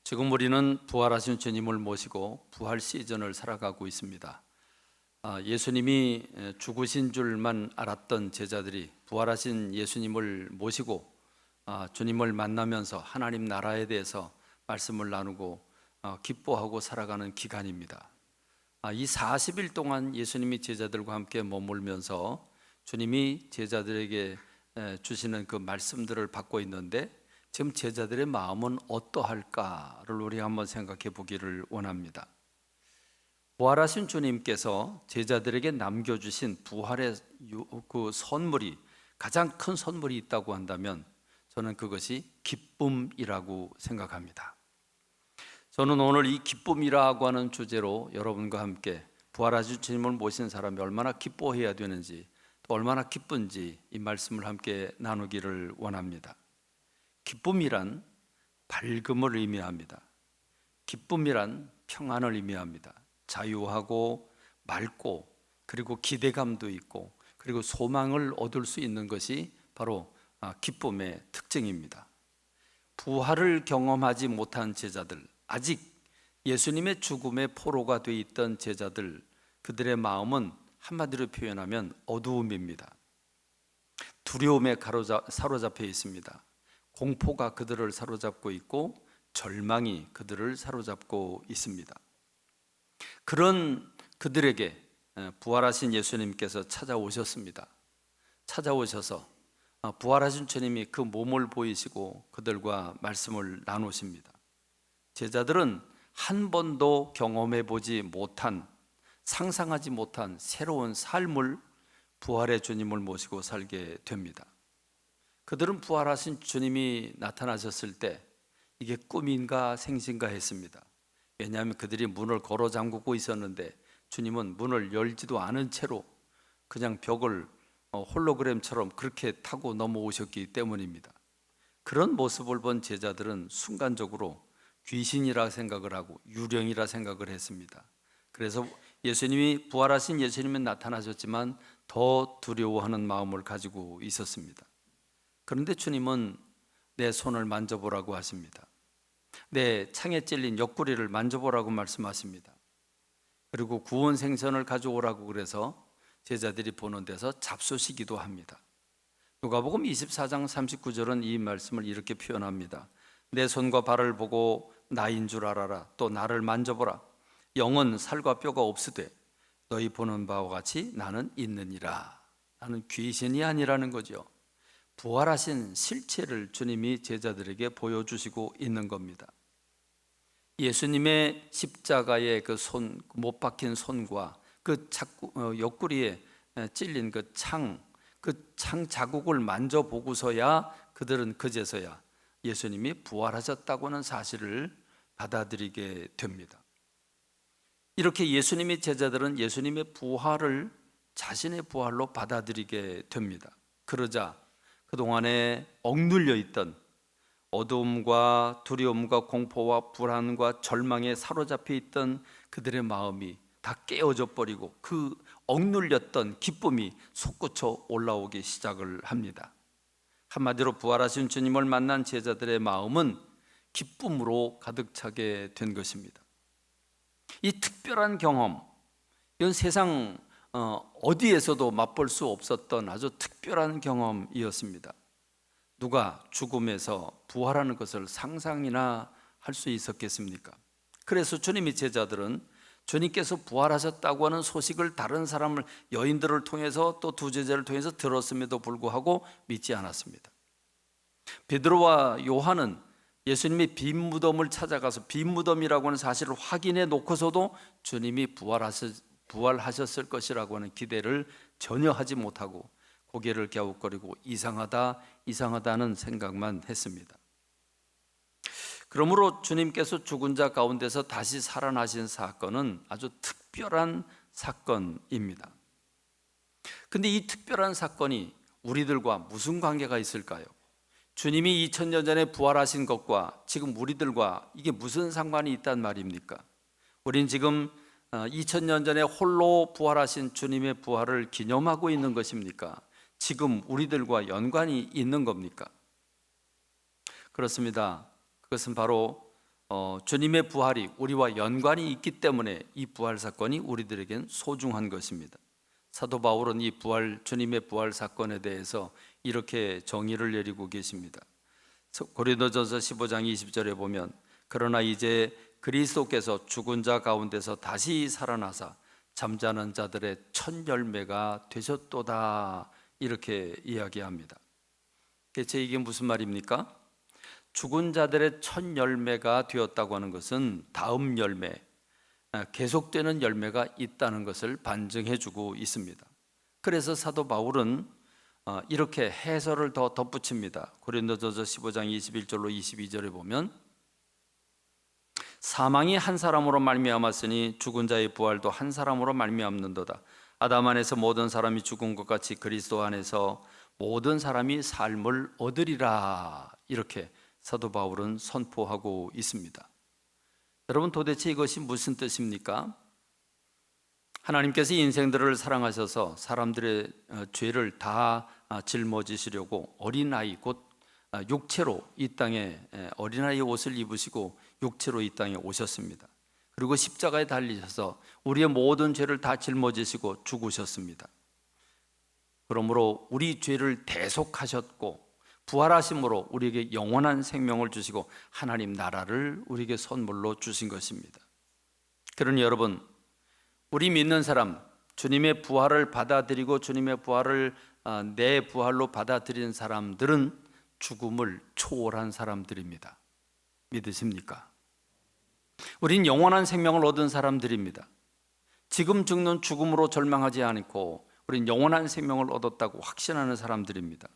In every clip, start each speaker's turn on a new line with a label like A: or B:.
A: 지금 우리는 부활하신 주님을 모시고 부활 시즌을 살아가고 있습니다. 예수님이 죽으신 줄만 알았던 제자들이 부활하신 예수님을 모시고 주님을 만나면서 하나님 나라에 대해서 말씀을 나누고 기뻐하고 살아가는 기간입니다. 이 40일 동안 예수님이 제자들과 함께 머물면서 주님이 제자들에게 주시는 그 말씀들을 받고 있는데, 지금 제자들의 마음은 어떠할까를 우리 한번 생각해 보기를 원합니다. 부활하신 주님께서 제자들에게 남겨주신 부활의 그 선물이, 가장 큰 선물이 있다고 한다면 저는 그것이 기쁨이라고 생각합니다. 저는 오늘 이 기쁨이라고 하는 주제로 여러분과 함께 부활하신 주님을 모신 사람이 얼마나 기뻐해야 되는지, 또 얼마나 기쁜지 이 말씀을 함께 나누기를 원합니다. 기쁨이란 밝음을 의미합니다. 기쁨이란 평안을 의미합니다. 자유하고 맑고, 그리고 기대감도 있고, 그리고 소망을 얻을 수 있는 것이 바로 기쁨의 특징입니다. 부활을 경험하지 못한 제자들, 아직 예수님의 죽음의 포로가 되어 있던 제자들, 그들의 마음은 한마디로 표현하면 어두움입니다. 두려움에 사로잡혀 있습니다. 공포가 그들을 사로잡고 있고 절망이 그들을 사로잡고 있습니다. 그런 그들에게 부활하신 예수님께서 찾아오셨습니다. 찾아오셔서 부활하신 주님이 그 몸을 보이시고 그들과 말씀을 나누십니다. 제자들은 한 번도 경험해 보지 못한, 상상하지 못한 새로운 삶을 부활의 주님을 모시고 살게 됩니다. 그들은 부활하신 주님이 나타나셨을 때 이게 꿈인가 생신가 했습니다. 왜냐하면 그들이 문을 걸어 잠그고 있었는데 주님은 문을 열지도 않은 채로 그냥 벽을 홀로그램처럼 그렇게 타고 넘어오셨기 때문입니다. 그런 모습을 본 제자들은 순간적으로 귀신이라 생각을 하고 유령이라 생각을 했습니다. 그래서 예수님이, 부활하신 예수님은 나타나셨지만 더 두려워하는 마음을 가지고 있었습니다. 그런데 주님은 내 손을 만져보라고 하십니다. 내 창에 찔린 옆구리를 만져보라고 말씀하십니다. 그리고 구원 생선을 가져오라고 그래서 제자들이 보는 데서 잡수시기도 합니다. 누가복음 24장 39절은 이 말씀을 이렇게 표현합니다. 내 손과 발을 보고 나인 줄 알아라. 또 나를 만져보라. 영은 살과 뼈가 없으되 너희 보는 바와 같이 나는 있느니라. 나는 귀신이 아니라는 거죠. 부활하신 실체를 주님이 제자들에게 보여주시고 있는 겁니다. 예수님의 십자가의 그 못 박힌 손과 그 옆구리에 찔린 그 창 자국을 만져보고서야 그들은 그제서야 예수님이 부활하셨다고는 사실을 받아들이게 됩니다. 이렇게 예수님의 제자들은 예수님의 부활을 자신의 부활로 받아들이게 됩니다. 그러자 그동안에 억눌려 있던 어두움과 두려움과 공포와 불안과 절망에 사로잡혀 있던 그들의 마음이 다 깨어져 버리고 그 억눌렸던 기쁨이 솟구쳐 올라오기 시작을 합니다. 한마디로 부활하신 주님을 만난 제자들의 마음은 기쁨으로 가득 차게 된 것입니다. 이 특별한 경험, 이건 세상 어디에서도 맛볼 수 없었던 아주 특별한 경험이었습니다. 누가 죽음에서 부활하는 것을 상상이나 할 수 있었겠습니까? 그래서 주님의 제자들은 주님께서 부활하셨다고 하는 소식을 다른 사람을, 여인들을 통해서 또 두 제자를 통해서 들었음에도 불구하고 믿지 않았습니다. 베드로와 요한은 예수님이 빈 무덤을 찾아가서 빈 무덤이라고 하는 사실을 확인해 놓고서도 주님이 부활하셨을 것이라고 하는 기대를 전혀 하지 못하고 고개를 갸웃거리고 이상하다는 생각만 했습니다. 그러므로 주님께서 죽은 자 가운데서 다시 살아나신 사건은 아주 특별한 사건입니다. 근데 이 특별한 사건이 우리들과 무슨 관계가 있을까요? 주님이 2000년 전에 부활하신 것과 지금 우리들과 이게 무슨 상관이 있단 말입니까? 우린 지금 2000년 전에 홀로 부활하신 주님의 부활을 기념하고 있는 것입니까? 지금 우리들과 연관이 있는 겁니까? 그렇습니다. 그것은 바로 주님의 부활이 우리와 연관이 있기 때문에 이 부활 사건이 우리들에겐 소중한 것입니다. 사도 바울은 이 주님의 부활 사건에 대해서 이렇게 정의를 내리고 계십니다. 고린도전서 15장 20절에 보면 그러나 이제 그리스도께서 죽은 자 가운데서 다시 살아나사 잠자는 자들의 첫 열매가 되셨도다, 이렇게 이야기합니다. 대체 이게 무슨 말입니까? 죽은 자들의 첫 열매가 되었다고 하는 것은 다음 열매, 계속되는 열매가 있다는 것을 반증해주고 있습니다. 그래서 사도 바울은 이렇게 해설을 더 덧붙입니다. 고린도전서 15장 21절로 22절에 보면 사망이 한 사람으로 말미암았으니 죽은 자의 부활도 한 사람으로 말미암는도다. 아담 안에서 모든 사람이 죽은 것 같이 그리스도 안에서 모든 사람이 삶을 얻으리라, 이렇게 사도 바울은 선포하고 있습니다. 여러분, 도대체 이것이 무슨 뜻입니까? 하나님께서 인생들을 사랑하셔서 사람들의 죄를 다 짊어지시려고 어린아이, 곧 육체로 이 땅에 어린아이 옷을 입으시고 육체로 이 땅에 오셨습니다. 그리고 십자가에 달리셔서 우리의 모든 죄를 다 짊어지시고 죽으셨습니다. 그러므로 우리 죄를 대속하셨고 부활하심으로 우리에게 영원한 생명을 주시고 하나님 나라를 우리에게 선물로 주신 것입니다. 그러니 여러분, 우리 믿는 사람, 주님의 부활을 받아들이고 주님의 부활을 내 부활로 받아들이는 사람들은 죽음을 초월한 사람들입니다. 믿으십니까? 우린 영원한 생명을 얻은 사람들입니다. 지금 죽는 죽음으로 절망하지 않고 우린 영원한 생명을 얻었다고 확신하는 사람들입니다.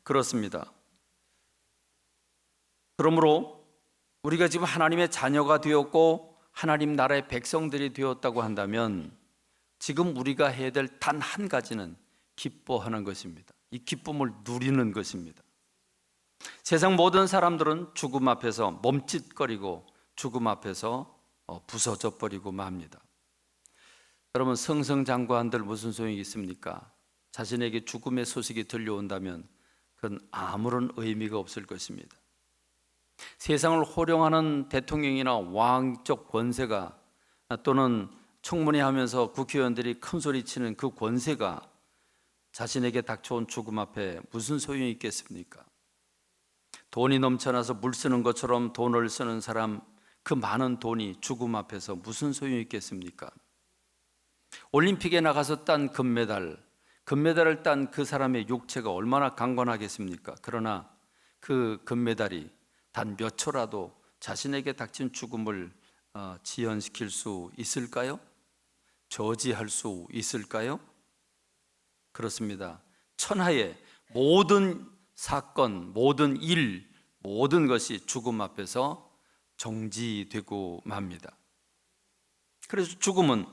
A: 그렇습니다. 그러므로 우리가 지금 하나님의 자녀가 되었고 하나님 나라의 백성들이 되었다고 한다면 지금 우리가 해야 될 단 한 가지는 기뻐하는 것입니다. 이 기쁨을 누리는 것입니다. 세상 모든 사람들은 죽음 앞에서 멈칫거리고 죽음 앞에서 부서져 버리고 맙니다. 여러분, 승승장구한들 무슨 소용이 있습니까? 자신에게 죽음의 소식이 들려온다면 그건 아무런 의미가 없을 것입니다. 세상을 호령하는 대통령이나 왕적 권세가 또는 청문회하면서 국회의원들이 큰 소리치는 그 권세가 자신에게 닥쳐온 죽음 앞에 무슨 소용이 있겠습니까? 돈이 넘쳐나서 물 쓰는 것처럼 돈을 쓰는 사람, 그 많은 돈이 죽음 앞에서 무슨 소용이 있겠습니까? 올림픽에 나가서 딴 금메달을 딴 그 사람의 육체가 얼마나 강건하겠습니까? 그러나 그 금메달이 단 몇 초라도 자신에게 닥친 죽음을 지연시킬 수 있을까요? 저지할 수 있을까요? 그렇습니다. 천하의 모든 사건, 모든 일, 모든 것이 죽음 앞에서 정지되고 맙니다. 그래서 죽음은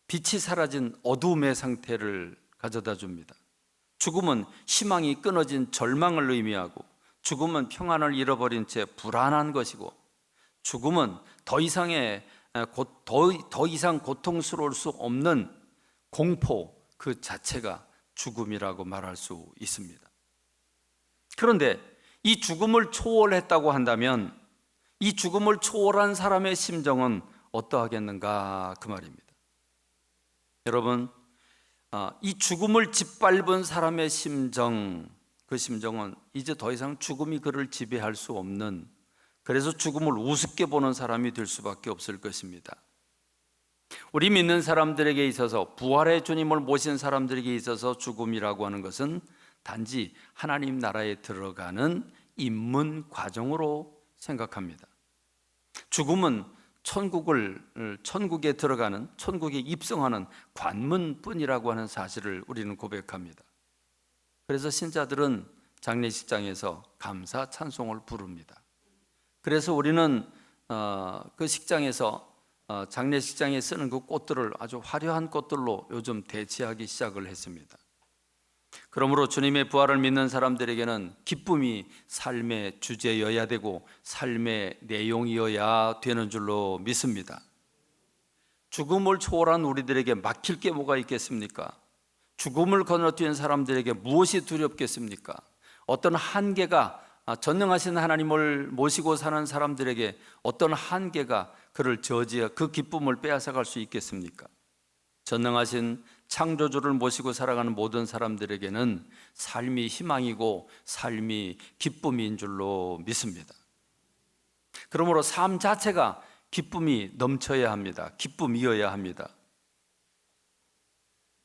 A: 빛이 사라진 어둠의 상태를 가져다 줍니다. 죽음은 희망이 끊어진 절망을 의미하고, 죽음은 평안을 잃어버린 채 불안한 것이고, 죽음은 더 이상 고통스러울 수 없는 공포 그 자체가 죽음이라고 말할 수 있습니다. 그런데 이 죽음을 초월했다고 한다면 이 죽음을 초월한 사람의 심정은 어떠하겠는가, 그 말입니다. 여러분, 이 죽음을 짓밟은 사람의 심정, 그 심정은 이제 더 이상 죽음이 그를 지배할 수 없는, 그래서 죽음을 우습게 보는 사람이 될 수밖에 없을 것입니다. 우리 믿는 사람들에게 있어서, 부활의 주님을 모신 사람들에게 있어서 죽음이라고 하는 것은 단지 하나님 나라에 들어가는 입문 과정으로 생각합니다. 죽음은 천국에 들어가는, 천국에 입성하는 관문뿐이라고 하는 사실을 우리는 고백합니다. 그래서 신자들은 장례식장에서 감사 찬송을 부릅니다. 그래서 우리는 그 식장에서 장례식장에 쓰는 그 꽃들을 아주 화려한 꽃들로 요즘 대체하기 시작을 했습니다. 그러므로 주님의 부활을 믿는 사람들에게는 기쁨이 삶의 주제여야 되고 삶의 내용이어야 되는 줄로 믿습니다. 죽음을 초월한 우리들에게 막힐 게 뭐가 있겠습니까? 죽음을 건너뛴 사람들에게 무엇이 두렵겠습니까? 어떤 한계가 전능하신 하나님을 모시고 사는 사람들에게 어떤 한계가 그를 저지해 그 기쁨을 빼앗아갈 수 있겠습니까? 전능하신 창조주를 모시고 살아가는 모든 사람들에게는 삶이 희망이고 삶이 기쁨인 줄로 믿습니다. 그러므로 삶 자체가 기쁨이 넘쳐야 합니다. 기쁨이어야 합니다.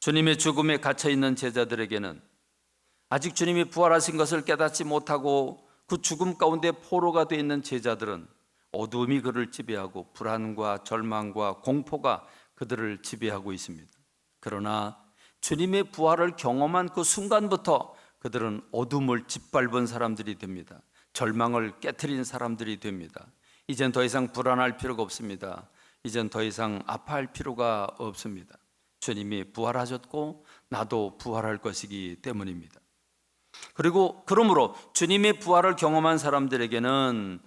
A: 주님의 죽음에 갇혀있는 제자들에게는 아직 주님이 부활하신 것을 깨닫지 못하고 그 죽음 가운데 포로가 되어 있는 제자들은 어두움이 그를 지배하고 불안과 절망과 공포가 그들을 지배하고 있습니다. 그러나 주님의 부활을 경험한 그 순간부터 그들은 어둠을 짓밟은 사람들이 됩니다. 절망을 깨트린 사람들이 됩니다. 이젠 더 이상 불안할 필요가 없습니다. 이젠 더 이상 아파할 필요가 없습니다. 주님이 부활하셨고 나도 부활할 것이기 때문입니다. 그리고 그러므로 주님의 부활을 경험한 사람들에게는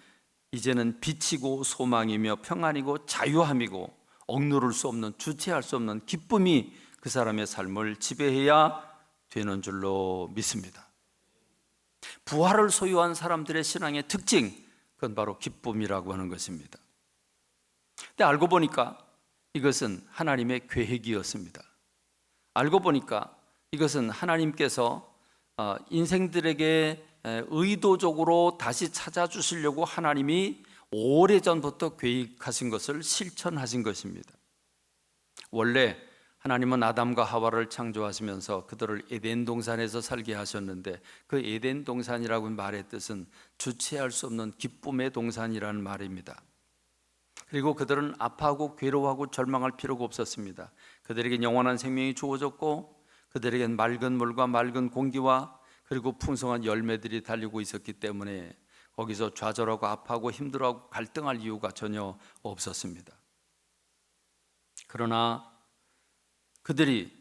A: 이제는 빛이고 소망이며 평안이고 자유함이고 억누를 수 없는, 주체할 수 없는 기쁨이 그 사람의 삶을 지배해야 되는 줄로 믿습니다. 부활을 소유한 사람들의 신앙의 특징, 그건 바로 기쁨이라고 하는 것입니다. 근데 알고 보니까 이것은 하나님의 계획이었습니다. 알고 보니까 이것은 하나님께서 인생들에게 의도적으로 다시 찾아주시려고 하나님이 오래전부터 계획하신 것을 실천하신 것입니다. 원래 하나님은 아담과 하와를 창조하시면서 그들을 에덴 동산에서 살게 하셨는데 그 에덴 동산이라고 말의 뜻은 주체할 수 없는 기쁨의 동산이라는 말입니다. 그리고 그들은 아파하고 괴로워하고 절망할 필요가 없었습니다. 그들에겐 영원한 생명이 주어졌고 그들에겐 맑은 물과 맑은 공기와 그리고 풍성한 열매들이 달리고 있었기 때문에 거기서 좌절하고 아파하고 힘들어하고 갈등할 이유가 전혀 없었습니다. 그러나 그들이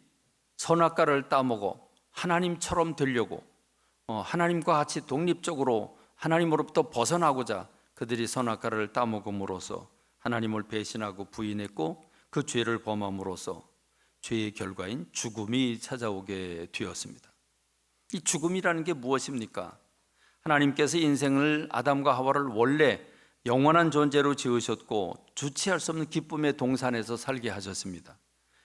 A: 선악과를 따먹어 하나님처럼 되려고 하나님과 같이 독립적으로 하나님으로부터 벗어나고자 그들이 선악과를 따먹음으로써 하나님을 배신하고 부인했고 그 죄를 범함으로써 죄의 결과인 죽음이 찾아오게 되었습니다. 이 죽음이라는 게 무엇입니까? 하나님께서 인생을 아담과 하와를 원래 영원한 존재로 지으셨고 주체할 수 없는 기쁨의 동산에서 살게 하셨습니다.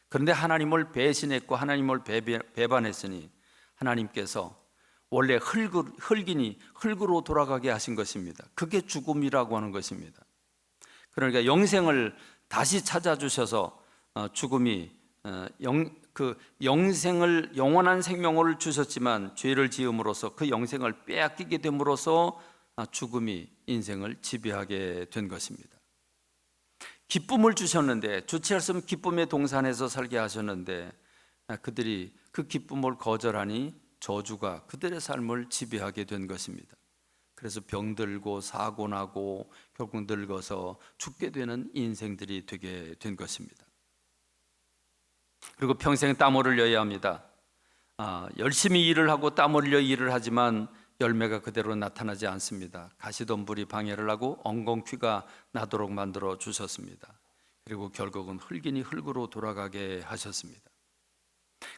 A: 그런데 하나님을 배신했고 하나님을 배반했으니 하나님께서 원래 흙이니 흙으로 돌아가게 하신 것입니다. 그게 죽음이라고 하는 것입니다. 그러니까 영생을 다시 찾아주셔서 죽음이 영생을 영원한 생명을 주셨지만 죄를 지음으로써 그 영생을 빼앗기게 됨으로써 죽음이 인생을 지배하게 된 것입니다. 기쁨을 주셨는데 주체할 수 없는 기쁨의 동산에서 살게 하셨는데 그들이 그 기쁨을 거절하니 저주가 그들의 삶을 지배하게 된 것입니다. 그래서 병들고 사고 나고 결국 늙어서 죽게 되는 인생들이 되게 된 것입니다. 그리고 평생 땀 흘려야 합니다. 열심히 일을 하고 땀 흘려 일을 하지만 열매가 그대로 나타나지 않습니다. 가시덤불이 방해를 하고 엉겅퀴가 나도록 만들어 주셨습니다. 그리고 결국은 흙이니 흙으로 돌아가게 하셨습니다.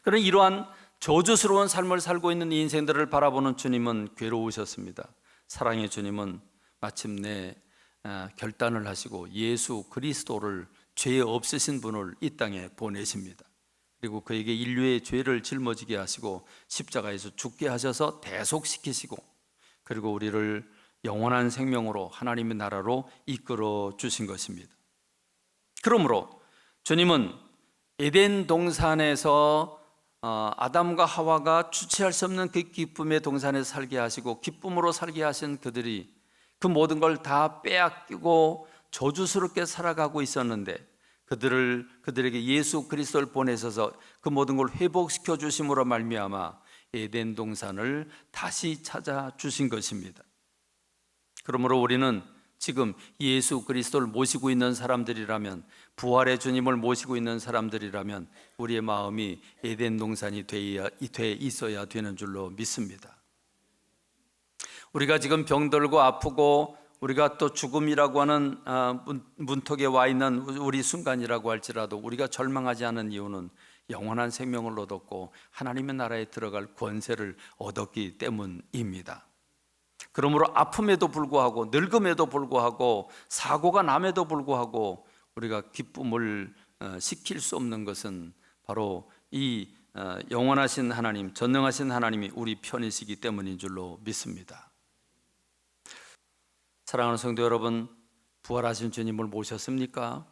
A: 그런 이러한 저주스러운 삶을 살고 있는 인생들을 바라보는 주님은 괴로우셨습니다. 사랑의 주님은 마침내 결단을 하시고 예수 그리스도를 죄 없으신 분을 이 땅에 보내십니다. 그리고 그에게 인류의 죄를 짊어지게 하시고 십자가에서 죽게 하셔서 대속시키시고 그리고 우리를 영원한 생명으로 하나님의 나라로 이끌어 주신 것입니다. 그러므로 주님은 에덴 동산에서 아담과 하와가 주체할 수 없는 그 기쁨의 동산에서 살게 하시고 기쁨으로 살게 하신 그들이 그 모든 걸 다 빼앗기고 저주스럽게 살아가고 있었는데 그들에게 예수 그리스도를 보내셔서 그 모든 걸 회복시켜 주심으로 말미암아 에덴 동산을 다시 찾아 주신 것입니다. 그러므로 우리는 지금 예수 그리스도를 모시고 있는 사람들이라면, 부활의 주님을 모시고 있는 사람들이라면 우리의 마음이 에덴 동산이 돼 있어야 되는 줄로 믿습니다. 우리가 지금 병들고 아프고 우리가 또 죽음이라고 하는 문턱에 와 있는 우리 순간이라고 할지라도 우리가 절망하지 않은 이유는 영원한 생명을 얻었고 하나님의 나라에 들어갈 권세를 얻었기 때문입니다. 그러므로 아픔에도 불구하고 늙음에도 불구하고 사고가 남에도 불구하고 우리가 기쁨을 시킬 수 없는 것은 바로 이 영원하신 하나님, 전능하신 하나님이 우리 편이시기 때문인 줄로 믿습니다. 사랑하는 성도 여러분, 부활하신 주님을 모셨습니까?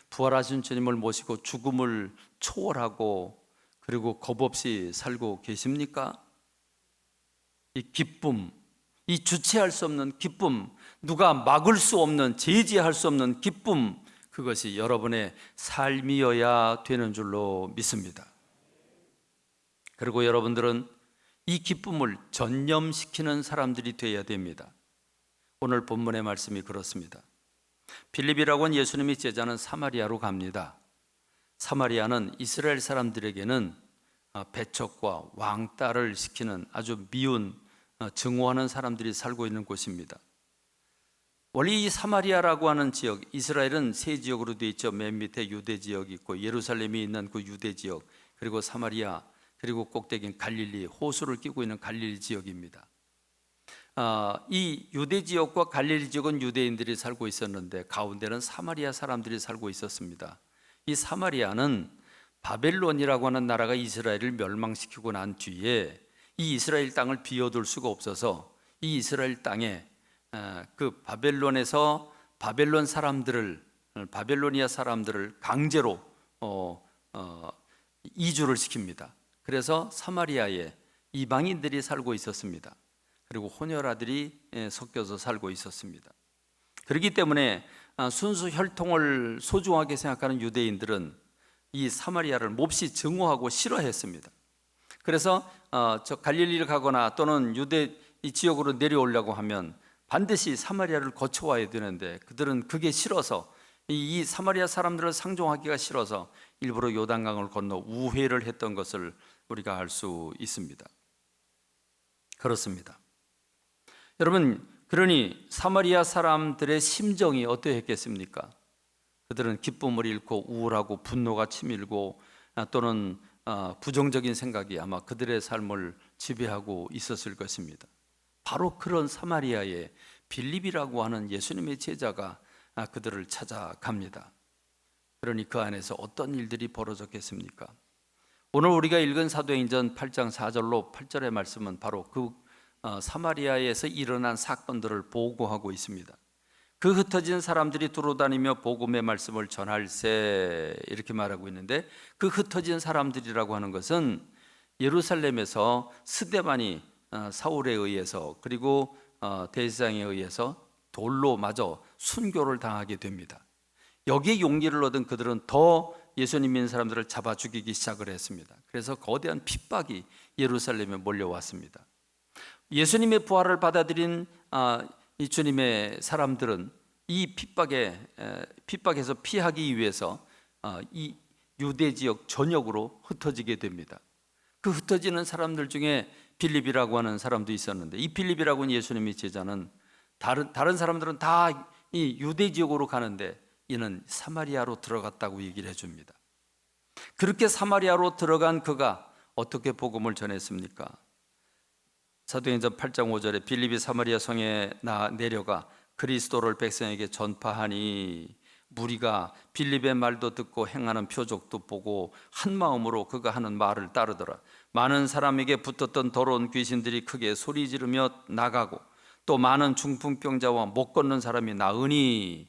A: 부활하신 주님을 모시고 죽음을 초월하고 그리고 겁 없이 살고 계십니까? 이 기쁨, 이 주체할 수 없는 기쁨, 누가 막을 수 없는, 제지할 수 없는 기쁨, 그것이 여러분의 삶이어야 되는 줄로 믿습니다. 그리고 여러분들은 이 기쁨을 전념시키는 사람들이 되어야 됩니다. 오늘 본문의 말씀이 그렇습니다. 빌립이라고 하는 예수님의 제자는 사마리아로 갑니다. 사마리아는 이스라엘 사람들에게는 배척과 왕따를 시키는 아주 미운, 증오하는 사람들이 살고 있는 곳입니다. 원래 이 사마리아라고 하는 지역, 이스라엘은 세 지역으로 되어 있죠. 맨 밑에 유대 지역이 있고 예루살렘이 있는 그 유대 지역, 그리고 사마리아, 그리고 꼭대기인 갈릴리, 호수를 끼고 있는 갈릴리 지역입니다. 이 유대 지역과 갈릴리 지역은 유대인들이 살고 있었는데 가운데는 사마리아 사람들이 살고 있었습니다. 이 사마리아는 바벨론이라고 하는 나라가 이스라엘을 멸망시키고 난 뒤에 이 이스라엘 땅을 비워둘 수가 없어서 이 이스라엘 땅에 그 바벨론에서 바벨로니아 사람들을 강제로 이주를 시킵니다. 그래서 사마리아에 이방인들이 살고 있었습니다. 그리고 혼혈아들이 섞여서 살고 있었습니다. 그렇기 때문에 순수 혈통을 소중하게 생각하는 유대인들은 이 사마리아를 몹시 증오하고 싫어했습니다. 그래서 저 갈릴리를 가거나 또는 유대 이 지역으로 내려오려고 하면 반드시 사마리아를 거쳐와야 되는데 그들은 그게 싫어서 이 사마리아 사람들을 상종하기가 싫어서 일부러 요단강을 건너 우회를 했던 것을 우리가 알 수 있습니다. 그렇습니다. 여러분, 그러니 사마리아 사람들의 심정이 어떠했겠습니까? 그들은 기쁨을 잃고 우울하고 분노가 치밀고 또는 부정적인 생각이 아마 그들의 삶을 지배하고 있었을 것입니다. 바로 그런 사마리아에 빌립이라고 하는 예수님의 제자가 그들을 찾아갑니다. 그러니 그 안에서 어떤 일들이 벌어졌겠습니까? 오늘 우리가 읽은 사도행전 8장 4절로 8절의 말씀은 바로 그 사마리아에서 일어난 사건들을 보고하고 있습니다. 그 흩어진 사람들이 두루다니며 복음의 말씀을 전할세 이렇게 말하고 있는데 그 흩어진 사람들이라고 하는 것은 예루살렘에서 스데반이 사울에 의해서 그리고 대제사장에 의해서 돌로 맞아 순교를 당하게 됩니다. 여기에 용기를 얻은 그들은 더 예수님 믿는 사람들을 잡아 죽이기 시작을 했습니다. 그래서 거대한 핍박이 예루살렘에 몰려왔습니다. 예수님의 부활을 받아들인 이 주님의 사람들은 이 핍박에서 피하기 위해서 이 유대 지역 전역으로 흩어지게 됩니다. 그 흩어지는 사람들 중에 빌립이라고 하는 사람도 있었는데 이 빌립이라고 하는 예수님의 제자는 다른 사람들은 다 이 유대 지역으로 가는데 이는 사마리아로 들어갔다고 얘기를 해줍니다. 그렇게 사마리아로 들어간 그가 어떻게 복음을 전했습니까? 사도행전 8장 5절에 빌립이 사마리아 성에 내려가 그리스도를 백성에게 전파하니 무리가 빌립의 말도 듣고 행하는 표적도 보고 한 마음으로 그가 하는 말을 따르더라. 많은 사람에게 붙었던 더러운 귀신들이 크게 소리 지르며 나가고 또 많은 중풍병자와 못 걷는 사람이 나으니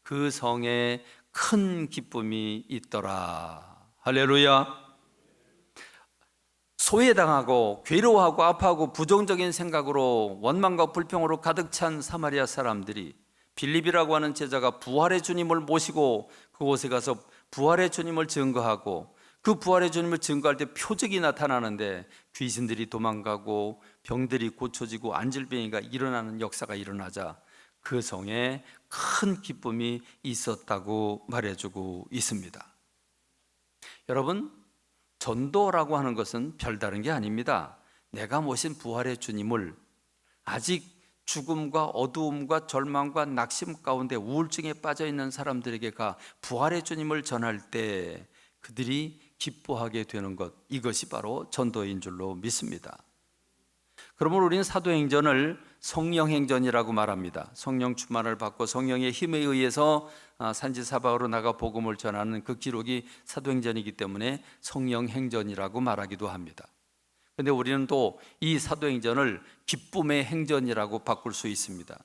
A: 그 성에 큰 기쁨이 있더라. 할렐루야. 소외당하고 괴로워하고 아파하고 부정적인 생각으로 원망과 불평으로 가득 찬 사마리아 사람들이 빌립이라고 하는 제자가 부활의 주님을 모시고 그곳에 가서 부활의 주님을 증거하고 그 부활의 주님을 증거할 때 표적이 나타나는데 귀신들이 도망가고 병들이 고쳐지고 안질병이가 일어나는 역사가 일어나자 그 성에 큰 기쁨이 있었다고 말해주고 있습니다. 여러분, 전도라고 하는 것은 별다른 게 아닙니다. 내가 모신 부활의 주님을 아직 죽음과 어두움과 절망과 낙심 가운데 우울증에 빠져 있는 사람들에게 부활의 주님을 전할 때 그들이 기뻐하게 되는 것, 이것이 바로 전도인 줄로 믿습니다. 그러므로 우리는 사도행전을 성령 행전이라고 말합니다. 성령 충만을 받고 성령의 힘에 의해서 산지사방으로 나가 복음을 전하는 그 기록이 사도행전이기 때문에 성령 행전이라고 말하기도 합니다. 그런데 우리는 또 이 사도행전을 기쁨의 행전이라고 바꿀 수 있습니다.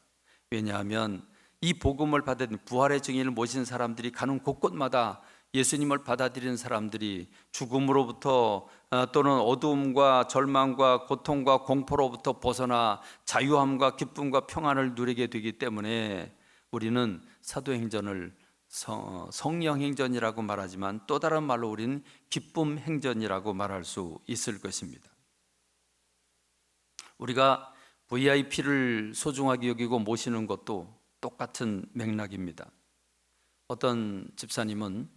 A: 왜냐하면 이 복음을 받은 부활의 증인을 모신 사람들이 가는 곳곳마다 예수님을 받아들이는 사람들이 죽음으로부터 또는 어두움과 절망과 고통과 공포로부터 벗어나 자유함과 기쁨과 평안을 누리게 되기 때문에 우리는 사도행전을 성령 행전이라고 말하지만 또 다른 말로 우리는 기쁨 행전이라고 말할 수 있을 것입니다. 우리가 VIP를 소중하게 여기고 모시는 것도 똑같은 맥락입니다. 어떤 집사님은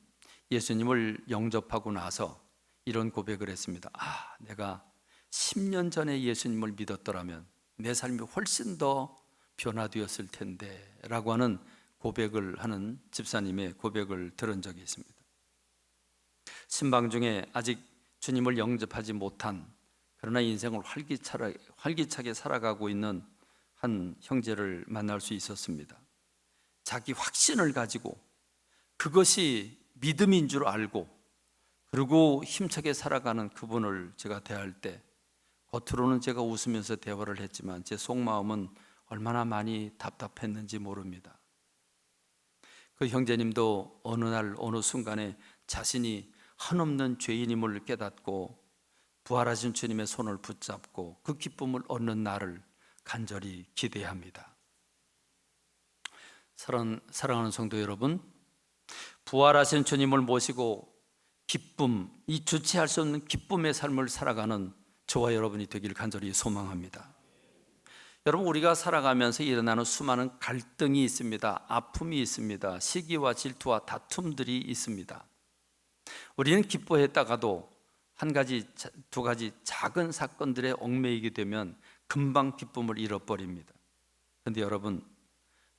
A: 예수님을 영접하고 나서 이런 고백을 했습니다. 내가 10년 전에 예수님을 믿었더라면 내 삶이 훨씬 더 변화되었을 텐데 라고 하는 고백을 하는 집사님의 고백을 들은 적이 있습니다. 신방 중에 아직 주님을 영접하지 못한 그러나 인생을 활기차게 살아가고 있는 한 형제를 만날 수 있었습니다. 자기 확신을 가지고 그것이 믿음인 줄 알고 그리고 힘차게 살아가는 그분을 제가 대할 때 겉으로는 제가 웃으면서 대화를 했지만 제 속마음은 얼마나 많이 답답했는지 모릅니다. 그 형제님도 어느 날 어느 순간에 자신이 한없는 죄인임을 깨닫고 부활하신 주님의 손을 붙잡고 그 기쁨을 얻는 날을 간절히 기대합니다. 사랑하는 성도 여러분, 부활하신 주님을 모시고 기쁨, 이 주체할 수 없는 기쁨의 삶을 살아가는 저와 여러분이 되길 간절히 소망합니다. 여러분, 우리가 살아가면서 일어나는 수많은 갈등이 있습니다. 아픔이 있습니다. 시기와 질투와 다툼들이 있습니다. 우리는 기뻐했다가도 한 가지, 두 가지 작은 사건들에 얽매이게 되면 금방 기쁨을 잃어버립니다. 그런데 여러분,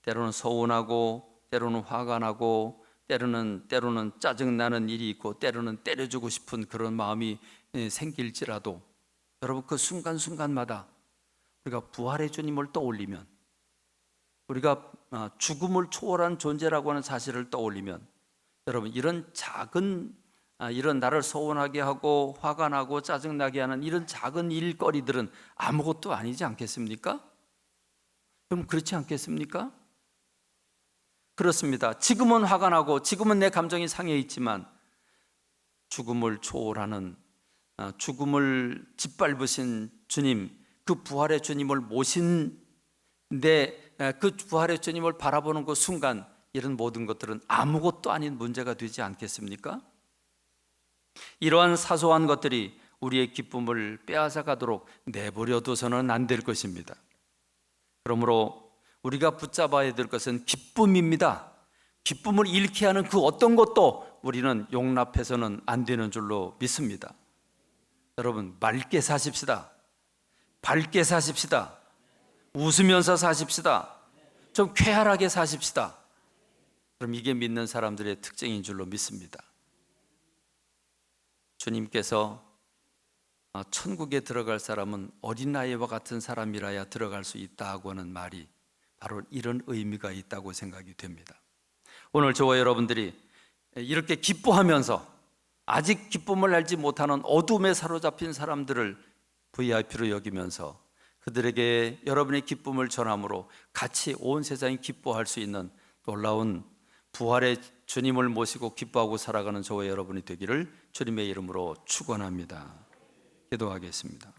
A: 때로는 서운하고 때로는 화가 나고 때로는 짜증나는 일이 있고 때로는 때려주고 싶은 그런 마음이 생길지라도 여러분, 그 순간순간마다 우리가 부활의 주님을 떠올리면, 우리가 죽음을 초월한 존재라고 하는 사실을 떠올리면, 여러분, 이런 작은 이런 나를 서운하게 하고 화가 나고 짜증나게 하는 이런 작은 일거리들은 아무것도 아니지 않겠습니까? 그럼 그렇지 않겠습니까? 그렇습니다. 지금은 화가 나고 지금은 내 감정이 상해 있지만 죽음을 초월하는, 죽음을 짓밟으신 주님, 그 부활의 주님을 모신 그 부활의 주님을 바라보는 그 순간 이런 모든 것들은 아무것도 아닌 문제가 되지 않겠습니까? 이러한 사소한 것들이 우리의 기쁨을 빼앗아 가도록 내버려 둬서는 안 될 것입니다. 그러므로 우리가 붙잡아야 될 것은 기쁨입니다. 기쁨을 잃게 하는 그 어떤 것도 우리는 용납해서는 안 되는 줄로 믿습니다. 여러분, 맑게 사십시다. 밝게 사십시다. 웃으면서 사십시다. 좀 쾌활하게 사십시다. 그럼 이게 믿는 사람들의 특징인 줄로 믿습니다. 주님께서 천국에 들어갈 사람은 어린아이와 같은 사람이라야 들어갈 수 있다고 하는 말이 바로 이런 의미가 있다고 생각이 됩니다. 오늘 저와 여러분들이 이렇게 기뻐하면서 아직 기쁨을 알지 못하는 어둠에 사로잡힌 사람들을 VIP로 여기면서 그들에게 여러분의 기쁨을 전함으로 같이 온 세상이 기뻐할 수 있는 놀라운 부활의 주님을 모시고 기뻐하고 살아가는 저와 여러분이 되기를 주님의 이름으로 축원합니다. 기도하겠습니다.